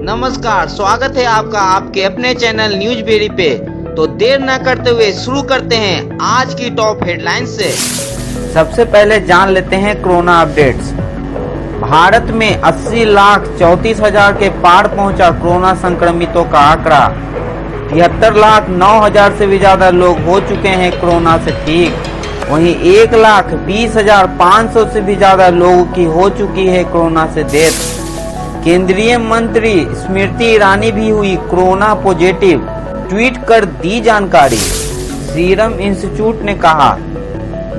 नमस्कार, स्वागत है आपका आपके अपने चैनल न्यूज बेरी पे। तो देर न करते हुए शुरू करते हैं आज की टॉप हेडलाइंस से। सबसे पहले जान लेते हैं कोरोना अपडेट्स। भारत में 80,34,000 के पार पहुंचा कोरोना संक्रमितों का आंकड़ा। 73,09,000 से भी ज्यादा लोग हो चुके हैं कोरोना से ठीक। वहीं 1,20,500 से भी ज्यादा लोगों की हो चुकी है कोरोना से डेथ। केंद्रीय मंत्री स्मृति ईरानी भी हुई कोरोना पॉजिटिव, ट्वीट कर दी जानकारी। सीरम इंस्टीट्यूट ने कहा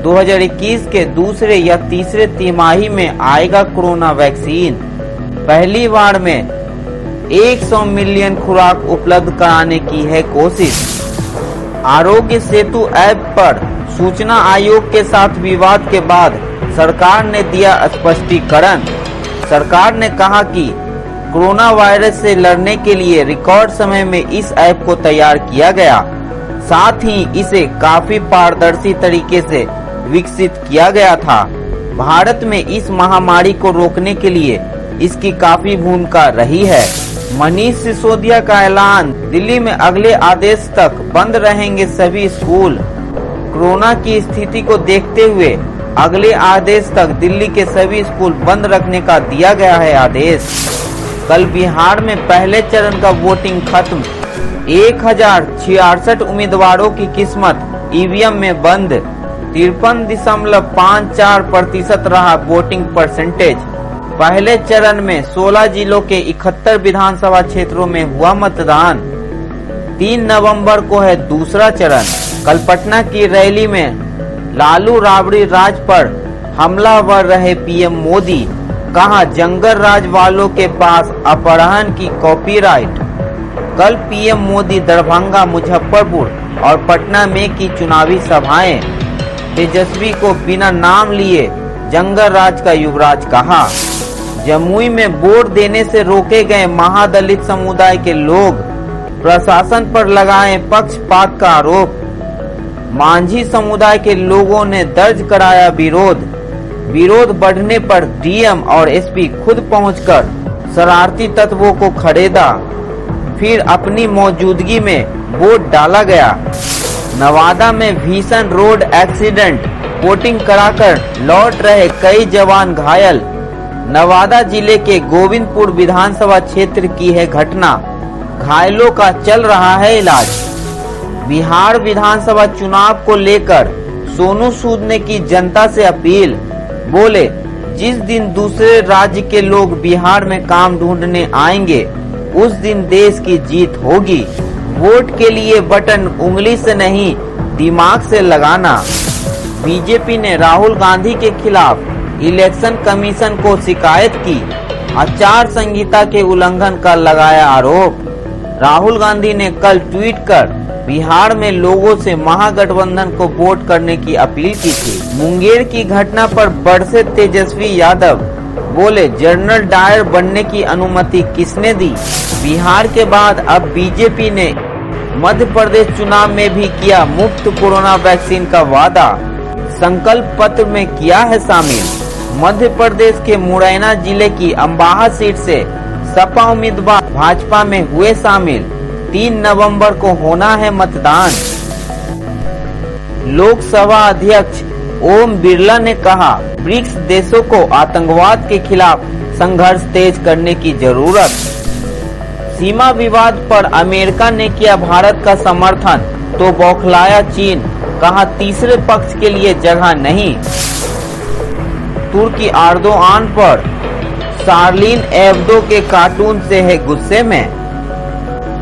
2021 के दूसरे या तीसरे तिमाही में आएगा कोरोना वैक्सीन। पहली बार में 100 मिलियन खुराक उपलब्ध कराने की है कोशिश। आरोग्य सेतु ऐप पर सूचना आयोग के साथ विवाद के बाद सरकार ने दिया स्पष्टीकरण। सरकार ने कहा कि कोरोना वायरस से लड़ने के लिए रिकॉर्ड समय में इस ऐप को तैयार किया गया, साथ ही इसे काफी पारदर्शी तरीके से विकसित किया गया था। भारत में इस महामारी को रोकने के लिए इसकी काफी भूमिका रही है। मनीष सिसोदिया का ऐलान, दिल्ली में अगले आदेश तक बंद रहेंगे सभी स्कूल। कोरोना की स्थिति को देखते हुए अगले आदेश तक दिल्ली के सभी स्कूल बंद रखने का दिया गया है आदेश। कल बिहार में पहले चरण का वोटिंग खत्म। 1066 उम्मीदवारों की किस्मत ईवीएम में बंद। 53.54% रहा वोटिंग परसेंटेज। पहले चरण में 16 जिलों के 71 विधानसभा क्षेत्रों में हुआ मतदान। 3 नवंबर को है दूसरा चरण। कल पटना की रैली में लालू राबड़ी राज पर हमलावर रहे पीएम मोदी। कहा जंगल राज वालों के पास अपहरण की कॉपीराइट। कल पीएम मोदी दरभंगा, मुजफ्फरपुर और पटना में की चुनावी सभाएं। तेजस्वी को बिना नाम लिए जंगल राज का युवराज कहा। जमुई में वोट देने से रोके गए महादलित समुदाय के लोग, प्रशासन पर लगाए पक्षपात का आरोप। मांझी समुदाय के लोगों ने दर्ज कराया विरोध बढ़ने पर डीएम और एसपी खुद पहुंचकर शरारती तत्वों को खदेड़ा, फिर अपनी मौजूदगी में वोट डाला गया। नवादा में भीषण रोड एक्सीडेंट, वोटिंग कराकर लौट रहे कई जवान घायल। नवादा जिले के गोविंदपुर विधानसभा क्षेत्र की है घटना, घायलों का चल रहा है इलाज। बिहार विधानसभा चुनाव को लेकर सोनू सूद ने की जनता से अपील। बोले जिस दिन दूसरे राज्य के लोग बिहार में काम ढूंढने आएंगे उस दिन देश की जीत होगी। वोट के लिए बटन उंगली से नहीं दिमाग से लगाना। बीजेपी ने राहुल गांधी के खिलाफ इलेक्शन कमीशन को शिकायत की। आचार संहिता के उल्लंघन का लगाया आरोप। राहुल गांधी ने कल ट्वीट कर बिहार में लोगों से महागठबंधन को वोट करने की अपील की थी। मुंगेर की घटना पर बरसे तेजस्वी यादव। बोले जनरल डायर बनने की अनुमति किसने दी। बिहार के बाद अब बीजेपी ने मध्य प्रदेश चुनाव में भी किया मुफ्त कोरोना वैक्सीन का वादा, संकल्प पत्र में किया है शामिल। मध्य प्रदेश के मुरैना जिले की अम्बाहा सीट से सपा उम्मीदवार भाजपा में हुए शामिल। 3 नवंबर को होना है मतदान। लोकसभा अध्यक्ष ओम बिरला ने कहा ब्रिक्स देशों को आतंकवाद के खिलाफ संघर्ष तेज करने की जरूरत। सीमा विवाद पर अमेरिका ने किया भारत का समर्थन तो बौखलाया चीन, कहा तीसरे पक्ष के लिए जगह नहीं। तुर्की अर्दोआन पर शार्लीन एब्दो के कार्टून से है गुस्से में।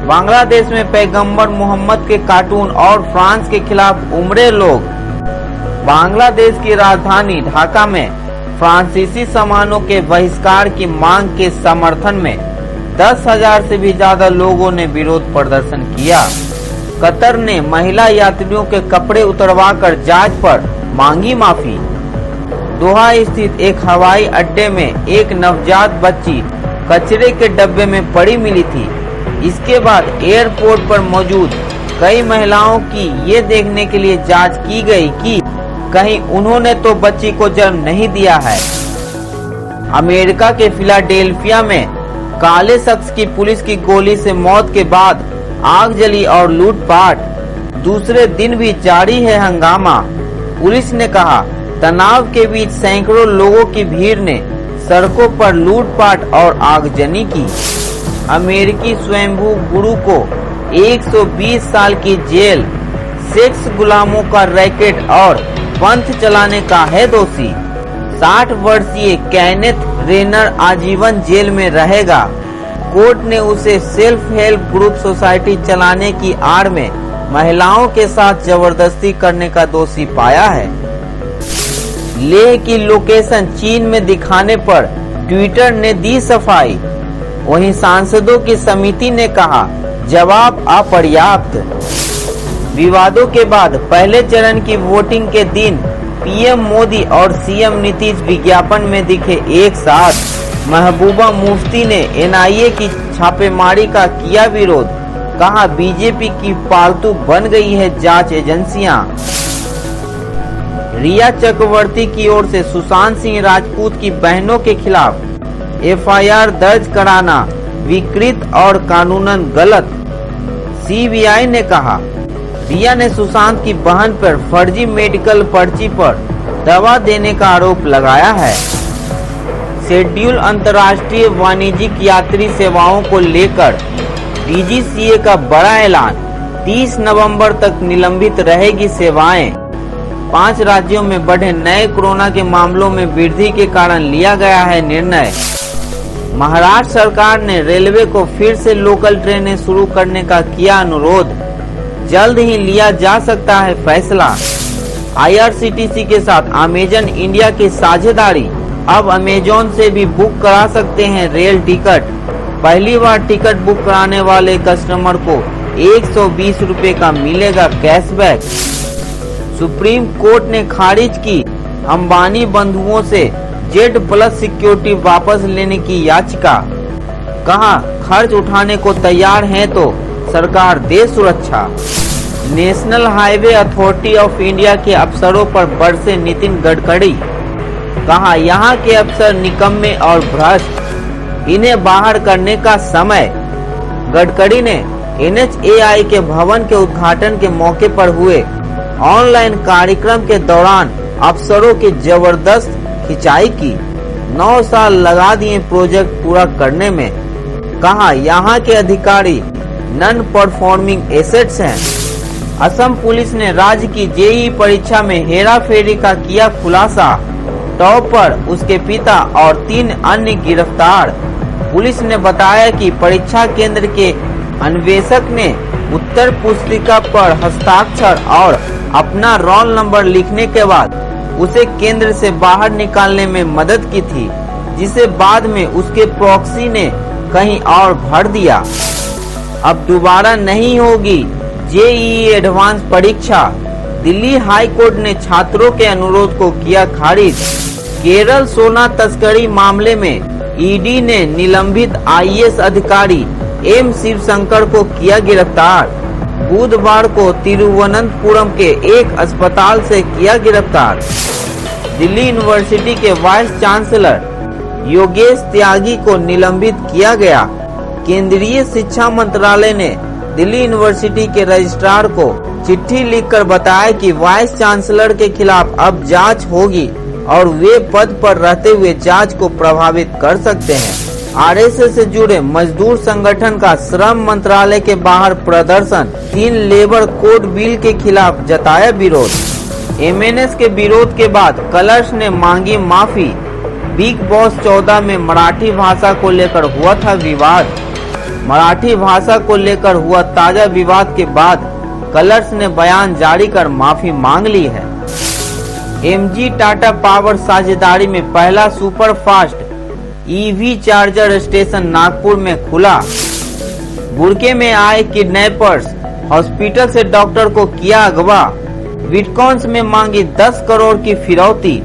बांग्लादेश में पैगंबर मोहम्मद के कार्टून और फ्रांस के खिलाफ उमड़े लोग। बांग्लादेश की राजधानी ढाका में फ्रांसीसी सामानों के बहिष्कार की मांग के समर्थन में 10,000 से भी ज्यादा लोगों ने विरोध प्रदर्शन किया। कतर ने महिला यात्रियों के कपड़े उतरवाकर जहाज पर मांगी माफी। दोहा स्थित एक हवाई अड्डे में एक नवजात बच्ची कचरे के डब्बे में पड़ी मिली थी। इसके बाद एयरपोर्ट पर मौजूद कई महिलाओं की ये देखने के लिए जांच की गई कि कहीं उन्होंने तो बच्ची को जन्म नहीं दिया है। अमेरिका के फिलाडेल्फिया में काले शख्स की पुलिस की गोली से मौत के बाद आगजनी और लूटपाट। दूसरे दिन भी जारी है हंगामा। पुलिस ने कहा, तनाव के बीच सैकड़ों लोगों की भीड़ ने सड़कों पर लूटपाट और आगजनी की। अमेरिकी स्वयंभू गुरु को 120 साल की जेल, सेक्स गुलामों का रैकेट और पंथ चलाने का है दोषी। 60 वर्षीय केनेथ रेनर आजीवन जेल में रहेगा। कोर्ट ने उसे सेल्फ हेल्प ग्रुप सोसाइटी चलाने की आड़ में महिलाओं के साथ जबरदस्ती करने का दोषी पाया है। लेह की लोकेशन चीन में दिखाने पर ट्विटर ने दी सफाई। वहीं सांसदों की समिति ने कहा, जवाब अपर्याप्त। विवादों के बाद पहले चरण की वोटिंग के दिन पीएम मोदी और सीएम नीतीश विज्ञापन में दिखे एक साथ। महबूबा मुफ्ती ने एनआईए की छापेमारी का किया विरोध। कहा, बीजेपी की पालतू बन गई है जांच एजेंसियां। रिया चक्रवर्ती की ओर से सुशांत सिंह राजपूत की बहनों के खिलाफ एफआईआर दर्ज कराना विकृत और कानूनन गलत। सीबीआई ने कहा, रिया ने सुशांत की बहन पर फर्जी मेडिकल पर्ची पर दवा देने का आरोप लगाया है। शेड्यूल अंतर्राष्ट्रीय वाणिज्यिक यात्री सेवाओं को लेकर डीजीसीए का बड़ा ऐलान। 30 नवंबर तक निलंबित रहेगी सेवाएं। 5 राज्यों में बढ़े नए कोरोना के मामलों में वृद्धि के कारण लिया गया है निर्णय। महाराष्ट्र सरकार ने रेलवे को फिर से लोकल ट्रेनें शुरू करने का किया अनुरोध। जल्द ही लिया जा सकता है फैसला। आईआरसीटीसी के साथ अमेजन इंडिया की साझेदारी। अब अमेजन से भी बुक करा सकते हैं रेल टिकट। पहली बार टिकट बुक कराने वाले कस्टमर को 120 रुपए का मिलेगा कैशबैक। सुप्रीम कोर्ट ने खारिज की अंबानी बंधुओं से Z+ सिक्योरिटी वापस लेने की याचिका। कहा, खर्च उठाने को तैयार हैं तो सरकार दे सुरक्षा। National highway authority of India के अफसरों पर बरसे नितिन गडकरी। कहा, यहाँ के अफसर निकम्मे और भ्रष्ट, इन्हें बाहर करने का समय। गडकरी ने NHAI के भवन के उद्घाटन के मौके पर हुए ऑनलाइन कार्यक्रम के दौरान अफसरों की जबरदस्त खिंचाई की। 9 साल लगा दिए प्रोजेक्ट पूरा करने में। कहा, यहाँ के अधिकारी नॉन परफॉर्मिंग एसेट्स हैं। असम पुलिस ने राज्य की जेईई परीक्षा में हेराफेरी का किया खुलासा। टॉपर, उसके पिता और 3 अन्य गिरफ्तार। पुलिस ने बताया कि परीक्षा केंद्र के अन्वेषक ने उत्तर पुस्तिका पर हस्ताक्षर और अपना रोल नंबर लिखने के बाद उसे केंद्र से बाहर निकालने में मदद की थी, जिसे बाद में उसके प्रॉक्सी ने कहीं और भर दिया। अब दोबारा नहीं होगी जेईई एडवांस परीक्षा। दिल्ली हाई कोर्ट ने छात्रों के अनुरोध को किया खारिज। केरल सोना तस्करी मामले में ईडी ने निलंबित आईएएस अधिकारी एम शिवशंकर को किया गिरफ्तार। बुधवार को तिरुवनंतपुरम के एक अस्पताल से किया गिरफ्तार। दिल्ली यूनिवर्सिटी के वाइस चांसलर योगेश त्यागी को निलंबित किया गया। केंद्रीय शिक्षा मंत्रालय ने दिल्ली यूनिवर्सिटी के रजिस्ट्रार को चिट्ठी लिखकर बताया कि वाइस चांसलर के खिलाफ अब जांच होगी और वे पद पर रहते हुए जांच को प्रभावित कर सकते हैं। आरएसएस से जुड़े मजदूर संगठन का श्रम मंत्रालय के बाहर प्रदर्शन। 3 लेबर कोड बिल के खिलाफ जताया विरोध। एमएनएस के विरोध के बाद कलर्स ने मांगी माफी। बिग बॉस 14 में मराठी भाषा को लेकर हुआ था विवाद। मराठी भाषा को लेकर हुआ ताजा विवाद के बाद कलर्स ने बयान जारी कर माफी मांग ली है। एमजी टाटा पावर साझेदारी में पहला super fast EV charger station Nagpur में खुला। बुरके में आए किडनैपर्स हॉस्पिटल से डॉक्टर को किया अगवा। बिटकॉइंस में मांगी 10 करोड़ की फिरौती।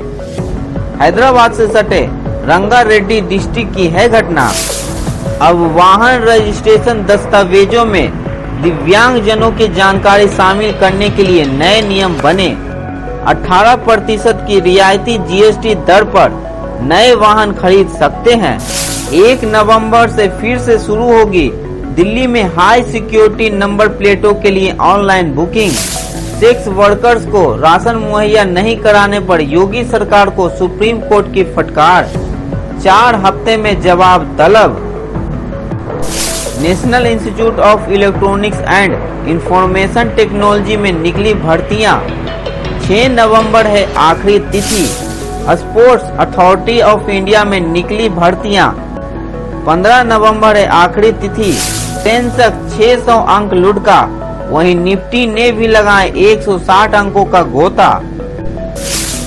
हैदराबाद से सटे रंगारेड्डी डिस्ट्रिक्ट की है घटना। अब वाहन रजिस्ट्रेशन दस्तावेजों में दिव्यांगजनों की जानकारी शामिल करने के लिए नए नियम बने। 18% की रियायती जीएसटी दर पर नए वाहन खरीद सकते हैं। 1 नवंबर से फिर से शुरू होगी दिल्ली में हाई सिक्योरिटी नंबर प्लेटों के लिए ऑनलाइन बुकिंग। सेक्स वर्कर्स को राशन मुहैया नहीं कराने पर योगी सरकार को सुप्रीम कोर्ट की फटकार, 4 हफ्ते में जवाब तलब। National institute of electronics and information technology में निकली भर्तियां, 6 नवंबर है आखिरी तिथि। स्पोर्ट्स अथॉरिटी ऑफ इंडिया में निकली भर्तियां, 15 नवंबर है आखिरी तिथि। सेंसेक्स 600 अंक लुढ़का, वहीं निफ्टी ने भी लगाए 160 अंकों का गोता।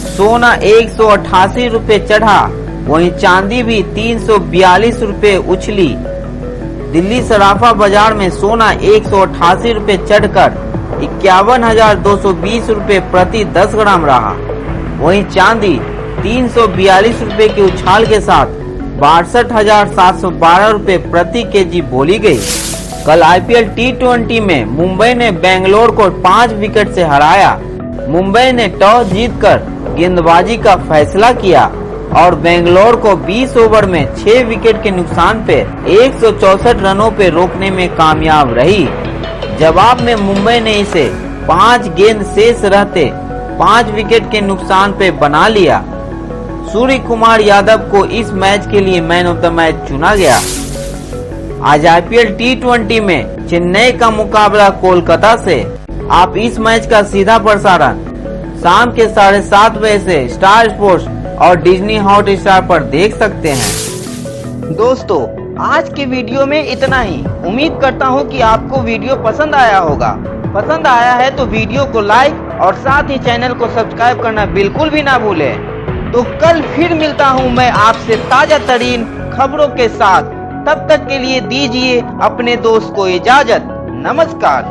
सोना 188 रुपए चढ़ा, वहीं चांदी भी 342 रुपए उछली। दिल्ली सराफा बाजार में सोना 188 रुपए चढ़कर 51,220 रुपए प्रति 10 ग्राम रहा, वहीं चांदी 342 रुपए के उछाल के साथ 62,712 रुपए प्रति केजी बोली गई। कल आईपीएल T20 में मुंबई ने बेंगलोर को 5 विकेट से हराया। मुंबई ने टॉस जीतकर गेंदबाजी का फैसला किया और बेंगलोर को 20 ओवर में 6 विकेट के नुकसान पे 164 रनों पे रोकने में कामयाब रही। जवाब में मुंबई ने इसे 5 गेंद शेष रहते 5 विकेट के नुकसान पे बना लिया। सूर्य कुमार यादव को इस मैच के लिए मैन ऑफ द मैच चुना गया। आज आईपीएल T20 में चेन्नई का मुकाबला कोलकाता से। आप इस मैच का सीधा प्रसारण शाम के 7:30 बजे से स्टार स्पोर्ट्स और डिज्नी हॉटस्टार पर देख सकते हैं। दोस्तों, आज के वीडियो में इतना ही। उम्मीद करता हूँ कि आपको वीडियो पसंद आया होगा। पसंद आया है तो वीडियो को लाइक और साथ ही चैनल को सब्सक्राइब करना बिल्कुल भी ना भूलें। तो कल फिर मिलता हूँ मैं आपसे ताजा तरीन खबरों के साथ। तब तक के लिए दीजिए अपने दोस्त को इजाजत। नमस्कार।